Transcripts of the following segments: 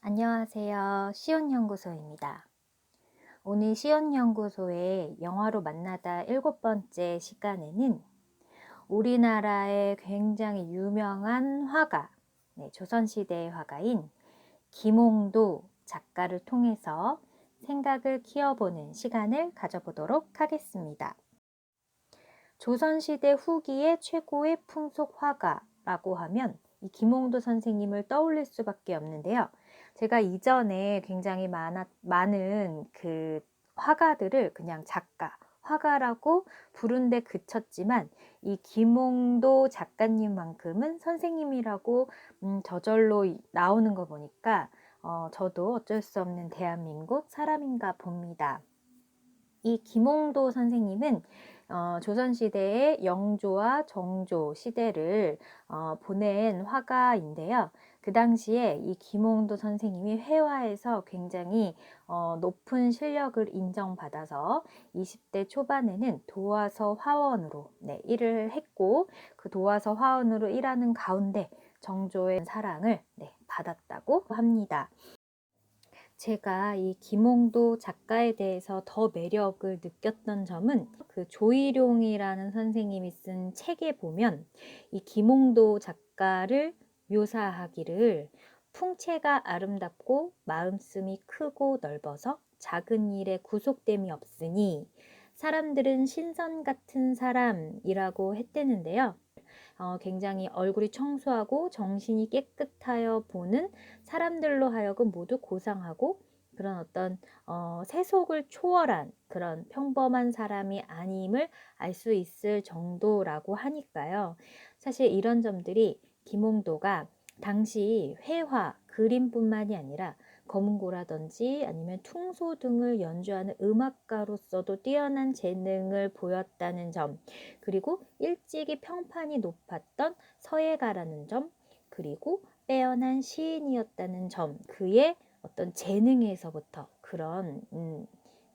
안녕하세요. 시온연구소입니다. 오늘 시온연구소의 영화로 만나다 7번째 시간에는 우리나라의 굉장히 유명한 화가, 조선시대의 화가인 김홍도 작가를 통해서 생각을 키워보는 시간을 가져보도록 하겠습니다. 조선시대 후기의 최고의 풍속 화가라고 하면 이 김홍도 선생님을 떠올릴 수밖에 없는데요. 제가 이전에 굉장히 많은 그 화가들을 그냥 작가, 화가라고 부른데 그쳤지만 이 김홍도 작가님만큼은 선생님이라고 저절로 나오는 거 보니까 저도 어쩔 수 없는 대한민국 사람인가 봅니다. 이 김홍도 선생님은 조선시대의 영조와 정조 시대를 보낸 화가인데요. 그 당시에 이 김홍도 선생님이 회화에서 굉장히 높은 실력을 인정받아서 20대 초반에는 도화서 화원으로 일을 했고, 그 도화서 화원으로 일하는 가운데 정조의 사랑을 받았다고 합니다. 제가 이 김홍도 작가에 대해서 더 매력을 느꼈던 점은 그 조일용이라는 선생님이 쓴 책에 보면 이 김홍도 작가를 묘사하기를 풍채가 아름답고 마음씀이 크고 넓어서 작은 일에 구속됨이 없으니 사람들은 신선 같은 사람이라고 했대는데요. 굉장히 얼굴이 청소하고 정신이 깨끗하여 보는 사람들로 하여금 모두 고상하고 그런 어떤 세속을 초월한 그런 평범한 사람이 아님을 알 수 있을 정도라고 하니까요. 사실 이런 점들이 김홍도가 당시 회화, 그림뿐만이 아니라 검은고라든지 아니면 퉁소 등을 연주하는 음악가로서도 뛰어난 재능을 보였다는 점, 그리고 일찍이 평판이 높았던 서예가라는 점, 그리고 빼어난 시인이었다는 점, 그의 어떤 재능에서부터 그런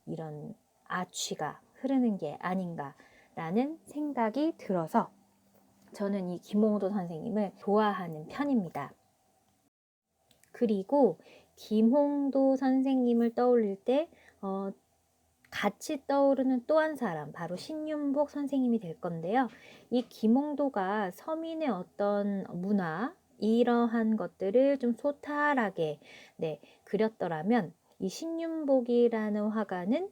이런 아취가 흐르는 게 아닌가라는 생각이 들어서 저는 이 김홍도 선생님을 좋아하는 편입니다. 그리고 김홍도 선생님을 떠올릴 때 같이 떠오르는 또 한 사람, 바로 신윤복 선생님이 될 건데요. 이 김홍도가 서민의 어떤 문화, 이러한 것들을 좀 소탈하게 그렸더라면 이 신윤복이라는 화가는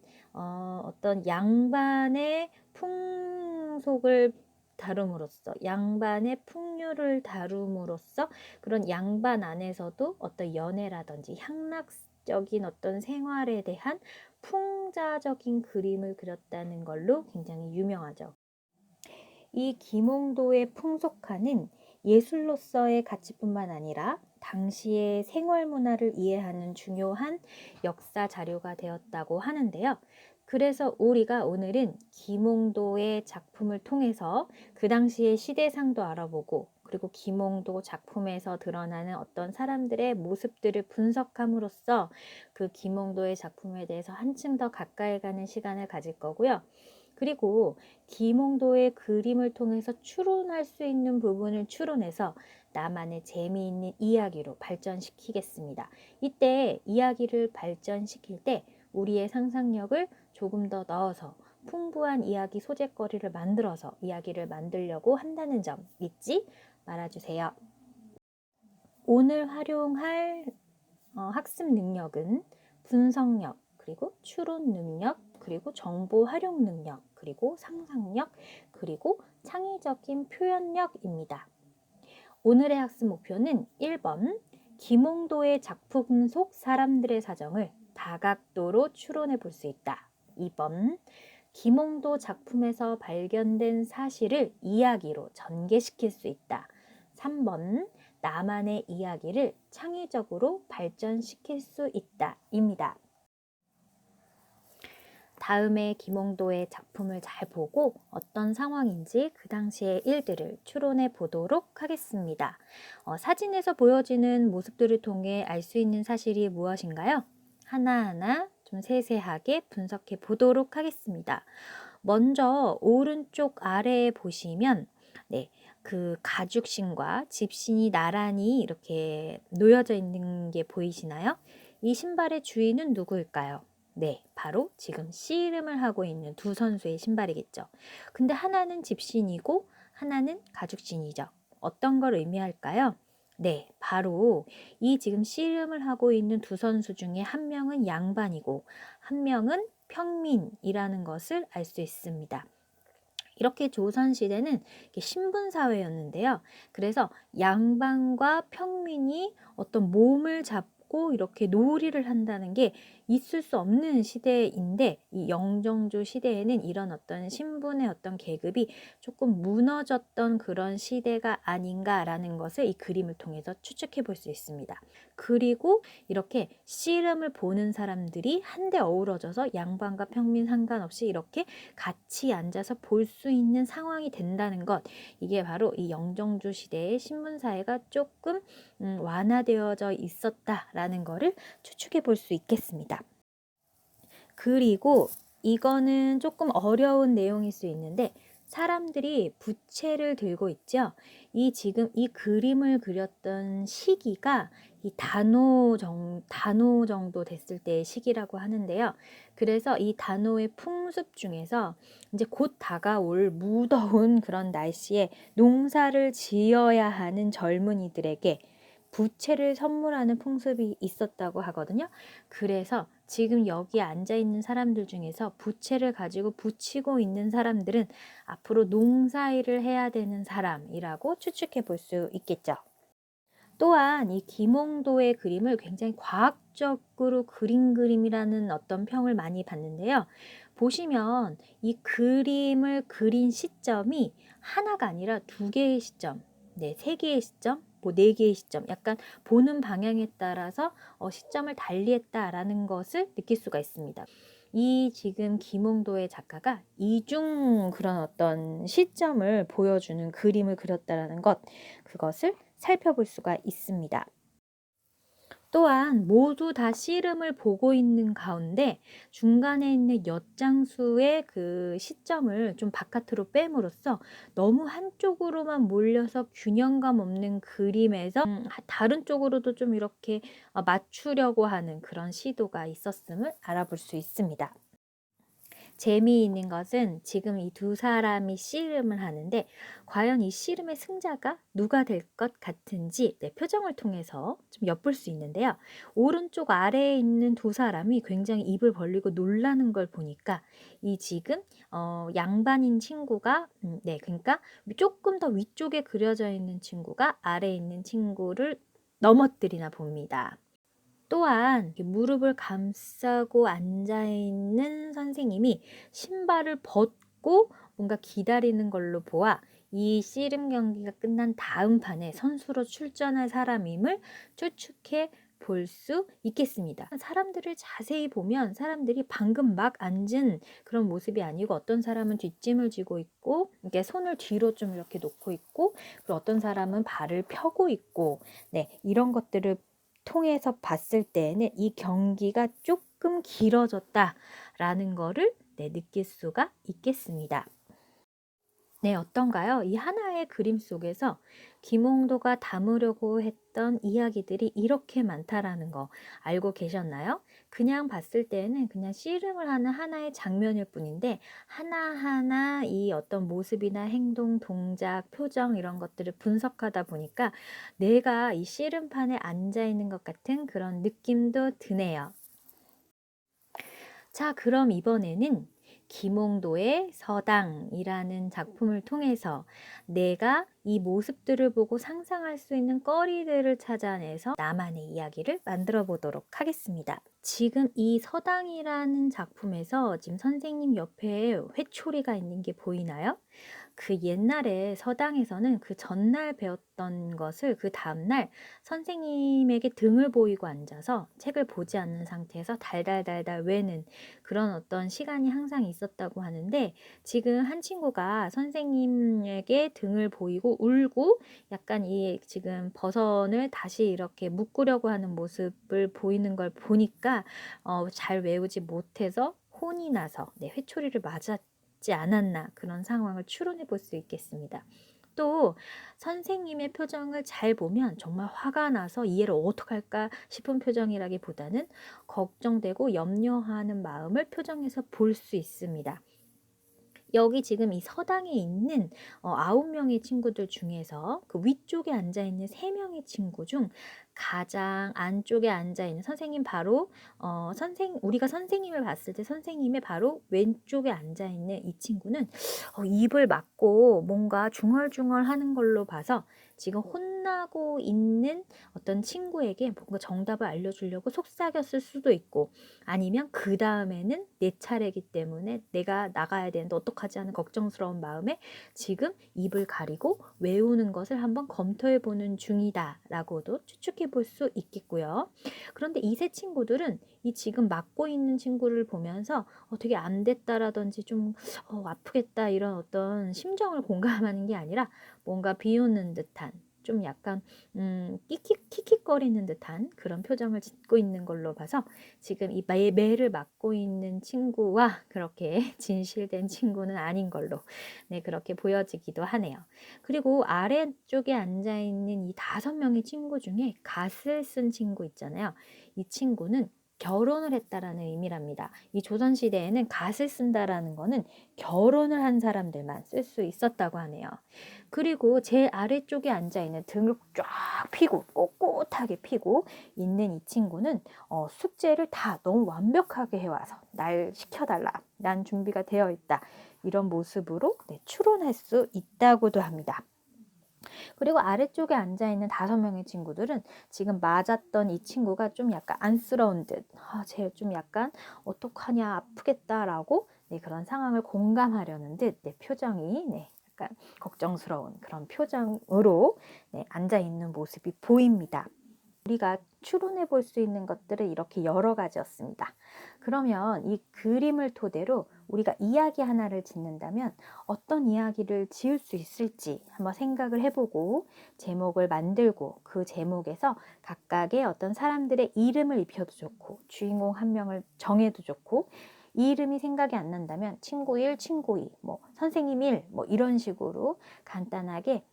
어떤 양반의 풍속을 다룸으로써, 양반의 풍류를 다룸으로써 그런 양반 안에서도 어떤 연애라든지 향락적인 어떤 생활에 대한 풍자적인 그림을 그렸다는 걸로 굉장히 유명하죠. 이 김홍도의 풍속화는 예술로서의 가치뿐만 아니라 당시의 생활 문화를 이해하는 중요한 역사 자료가 되었다고 하는데요. 그래서 우리가 오늘은 김홍도의 작품을 통해서 그 당시의 시대상도 알아보고, 그리고 김홍도 작품에서 드러나는 어떤 사람들의 모습들을 분석함으로써 그 김홍도의 작품에 대해서 한층 더 가까이 가는 시간을 가질 거고요. 그리고 김홍도의 그림을 통해서 추론할 수 있는 부분을 추론해서 나만의 재미있는 이야기로 발전시키겠습니다. 이때 이야기를 발전시킬 때 우리의 상상력을 조금 더 넣어서 풍부한 이야기 소재거리를 만들어서 이야기를 만들려고 한다는 점 잊지 말아주세요. 오늘 활용할 학습 능력은 분석력, 그리고 추론 능력, 그리고 정보 활용 능력, 그리고 상상력, 그리고 창의적인 표현력입니다. 오늘의 학습 목표는 1번, 김홍도의 작품 속 사람들의 사정을 다각도로 추론해 볼 수 있다. 2번, 김홍도 작품에서 발견된 사실을 이야기로 전개시킬 수 있다. 3번, 나만의 이야기를 창의적으로 발전시킬 수 있다 입니다. 다음에 김홍도의 작품을 잘 보고 어떤 상황인지 그 당시의 일들을 추론해 보도록 하겠습니다. 사진에서 보여지는 모습들을 통해 알 수 있는 사실이 무엇인가요? 하나하나 좀 세세하게 분석해 보도록 하겠습니다. 먼저 오른쪽 아래에 보시면 그 가죽신과 집신이 나란히 이렇게 놓여져 있는 게 보이시나요? 이 신발의 주인은 누구일까요? 네, 바로 지금 씨름을 하고 있는 두 선수의 신발이겠죠. 근데 하나는 집신이고 하나는 가죽신이죠. 어떤 걸 의미할까요? 네, 바로 이 지금 씨름을 하고 있는 두 선수 중에 한 명은 양반이고 한 명은 평민이라는 것을 알 수 있습니다. 이렇게 조선시대는 신분사회였는데요. 그래서 양반과 평민이 어떤 몸을 잡고 이렇게 놀이를 한다는 게 있을 수 없는 시대인데, 이 영정조 시대에는 이런 어떤 신분의 어떤 계급이 조금 무너졌던 그런 시대가 아닌가라는 것을 이 그림을 통해서 추측해 볼 수 있습니다. 그리고 이렇게 씨름을 보는 사람들이 한데 어우러져서 양반과 평민 상관없이 이렇게 같이 앉아서 볼 수 있는 상황이 된다는 것, 이게 바로 이 영정조 시대의 신분사회가 조금 완화되어져 있었다라는 것을 추측해 볼 수 있겠습니다. 그리고 이거는 조금 어려운 내용일 수 있는데, 사람들이 부채를 들고 있죠. 이 지금 이 그림을 그렸던 시기가 이 단오 정도 됐을 때의 시기라고 하는데요. 그래서 이 단오의 풍습 중에서 이제 곧 다가올 무더운 그런 날씨에 농사를 지어야 하는 젊은이들에게 부채를 선물하는 풍습이 있었다고 하거든요. 그래서 지금 여기 앉아 있는 사람들 중에서 부채를 가지고 붙이고 있는 사람들은 앞으로 농사일을 해야 되는 사람이라고 추측해 볼 수 있겠죠. 또한 이 김홍도의 그림을 굉장히 과학적으로 그린 그림이라는 어떤 평을 많이 받는데요. 보시면 이 그림을 그린 시점이 하나가 아니라 두 개의 시점, 네, 세 개의 시점, 뭐 네 개의 시점, 약간 보는 방향에 따라서 시점을 달리했다라는 것을 느낄 수가 있습니다. 이 지금 김홍도의 작가가 이중 그런 어떤 시점을 보여주는 그림을 그렸다라는 것, 그것을 살펴볼 수가 있습니다. 또한 모두 다 씨름을 보고 있는 가운데 중간에 있는 엿장수의 그 시점을 좀 바깥으로 빼므로써 너무 한쪽으로만 몰려서 균형감 없는 그림에서 다른 쪽으로도 좀 이렇게 맞추려고 하는 그런 시도가 있었음을 알아볼 수 있습니다. 재미있는 것은 지금 이 두 사람이 씨름을 하는데, 과연 이 씨름의 승자가 누가 될 것 같은지 표정을 통해서 좀 엿볼 수 있는데요. 오른쪽 아래에 있는 두 사람이 굉장히 입을 벌리고 놀라는 걸 보니까 이 지금 양반인 친구가 그러니까 조금 더 위쪽에 그려져 있는 친구가 아래에 있는 친구를 넘어뜨리나 봅니다. 또한 무릎을 감싸고 앉아있는 선생님이 신발을 벗고 뭔가 기다리는 걸로 보아 이 씨름 경기가 끝난 다음 판에 선수로 출전할 사람임을 추측해 볼 수 있겠습니다. 사람들을 자세히 보면 사람들이 방금 막 앉은 그런 모습이 아니고, 어떤 사람은 뒷짐을 지고 있고 이렇게 손을 뒤로 좀 이렇게 놓고 있고, 그리고 어떤 사람은 발을 펴고 있고, 이런 것들을 통해서 봤을 때에는 이 경기가 조금 길어졌다라는 거를 느낄 수가 있겠습니다. 어떤가요? 이 하나의 그림 속에서 김홍도가 담으려고 했던 이야기들이 이렇게 많다라는 거 알고 계셨나요? 그냥 봤을 때는 그냥 씨름을 하는 하나의 장면일 뿐인데, 하나하나 이 어떤 모습이나 행동, 동작, 표정 이런 것들을 분석하다 보니까 내가 이 씨름판에 앉아 있는 것 같은 그런 느낌도 드네요. 자, 그럼 이번에는 김홍도의 서당이라는 작품을 통해서 내가 이 모습들을 보고 상상할 수 있는 거리들을 찾아내서 나만의 이야기를 만들어 보도록 하겠습니다. 지금 이 서당이라는 작품에서 지금 선생님 옆에 회초리가 있는 게 보이나요? 그 옛날에 서당에서는 그 전날 배웠던 것을 그 다음날 선생님에게 등을 보이고 앉아서 책을 보지 않는 상태에서 달달달달 외는 그런 어떤 시간이 항상 있었다고 하는데, 지금 한 친구가 선생님에게 등을 보이고 울고 약간 이 지금 버선을 다시 이렇게 묶으려고 하는 모습을 보이는 걸 보니까 잘 외우지 못해서 혼이 나서 회초리를 맞았지 않았나, 그런 상황을 추론해 볼 수 있겠습니다. 또 선생님의 표정을 잘 보면 정말 화가 나서 이해를 어떡할까 싶은 표정이라기보다는 걱정되고 염려하는 마음을 표정에서 볼 수 있습니다. 여기 지금 이 서당에 있는 9명의 친구들 중에서 그 위쪽에 앉아 있는 3명의 친구 중 가장 안쪽에 앉아 있는 선생님 바로 우리가 선생님을 봤을 때 선생님의 바로 왼쪽에 앉아 있는 이 친구는 입을 막고 뭔가 중얼중얼하는 걸로 봐서 지금 혼나고 있는 어떤 친구에게 뭔가 정답을 알려주려고 속삭였을 수도 있고, 아니면 그 다음에는 내 차례이기 때문에 내가 나가야 되는데 어떡하지 하는 걱정스러운 마음에 지금 입을 가리고 외우는 것을 한번 검토해 보는 중이다 라고도 추측해 볼 수 있겠고요. 그런데 이 세 친구들은 이 지금 맡고 있는 친구를 보면서 되게 안 됐다라든지 좀 아프겠다 이런 어떤 심정을 공감하는 게 아니라 뭔가 비웃는 듯한, 좀 약간 킥킥거리는 듯한 그런 표정을 짓고 있는 걸로 봐서 지금 이 매를 맡고 있는 친구와 그렇게 진실된 친구는 아닌 걸로 그렇게 보여지기도 하네요. 그리고 아래쪽에 앉아있는 이 5명의 친구 중에 갓을 쓴 친구 있잖아요. 이 친구는 결혼을 했다라는 의미랍니다. 이 조선시대에는 갓을 쓴다라는 거는 결혼을 한 사람들만 쓸 수 있었다고 하네요. 그리고 제 아래쪽에 앉아있는 등을 쫙 펴고 꼿꼿하게 펴고 있는 이 친구는 숙제를 다 너무 완벽하게 해와서 날 시켜달라, 난 준비가 되어 있다, 이런 모습으로 추론할 수 있다고도 합니다. 그리고 아래쪽에 앉아있는 5명의 친구들은 지금 맞았던 이 친구가 좀 약간 안쓰러운 듯, 쟤 좀 약간 어떡하냐 아프겠다라고 그런 상황을 공감하려는 듯 표정이 약간 걱정스러운 그런 표정으로 앉아있는 모습이 보입니다. 우리가 추론해 볼 수 있는 것들은 이렇게 여러 가지였습니다. 그러면 이 그림을 토대로 우리가 이야기 하나를 짓는다면 어떤 이야기를 지을 수 있을지 한번 생각을 해보고 제목을 만들고 그 제목에서 각각의 어떤 사람들의 이름을 입혀도 좋고 주인공 한 명을 정해도 좋고, 이 이름이 생각이 안 난다면 친구 1, 친구 2, 선생님 1 이런 식으로 간단하게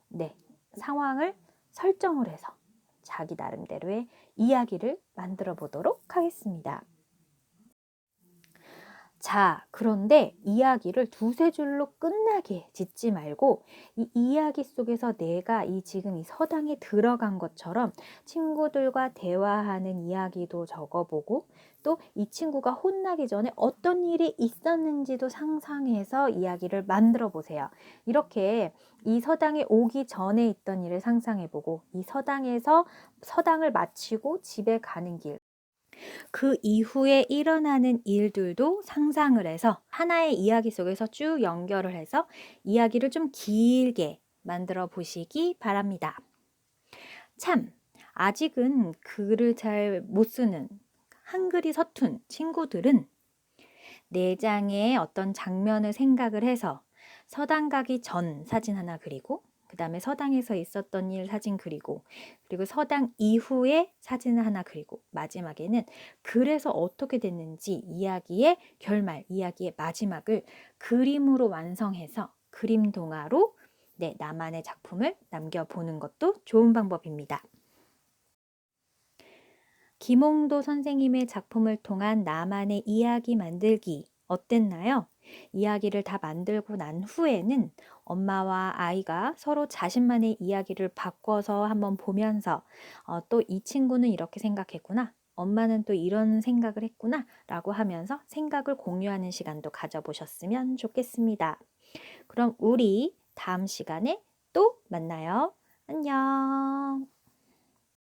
상황을 설정을 해서 자기 나름대로의 이야기를 만들어 보도록 하겠습니다. 자, 그런데 이야기를 2-3줄로 끝나게 짓지 말고 이 이야기 속에서 내가 지금 이 서당에 들어간 것처럼 친구들과 대화하는 이야기도 적어보고, 또 이 친구가 혼나기 전에 어떤 일이 있었는지도 상상해서 이야기를 만들어 보세요. 이렇게 이 서당에 오기 전에 있던 일을 상상해보고, 이 서당에서 서당을 마치고 집에 가는 길, 그 이후에 일어나는 일들도 상상을 해서 하나의 이야기 속에서 쭉 연결을 해서 이야기를 좀 길게 만들어 보시기 바랍니다. 참, 아직은 글을 잘 못 쓰는, 한글이 서툰 친구들은 4장의 어떤 장면을 생각을 해서 서당 가기 전 사진 하나 그리고, 그 다음에 서당에서 있었던 일 사진 그리고 서당 이후에 사진 하나 그리고, 마지막에는 그래서 어떻게 됐는지 이야기의 결말, 이야기의 마지막을 그림으로 완성해서 그림 동화로 나만의 작품을 남겨보는 것도 좋은 방법입니다. 김홍도 선생님의 작품을 통한 나만의 이야기 만들기 어땠나요? 이야기를 다 만들고 난 후에는 엄마와 아이가 서로 자신만의 이야기를 바꿔서 한번 보면서 또 이 친구는 이렇게 생각했구나, 엄마는 또 이런 생각을 했구나 라고 하면서 생각을 공유하는 시간도 가져보셨으면 좋겠습니다. 그럼 우리 다음 시간에 또 만나요. 안녕.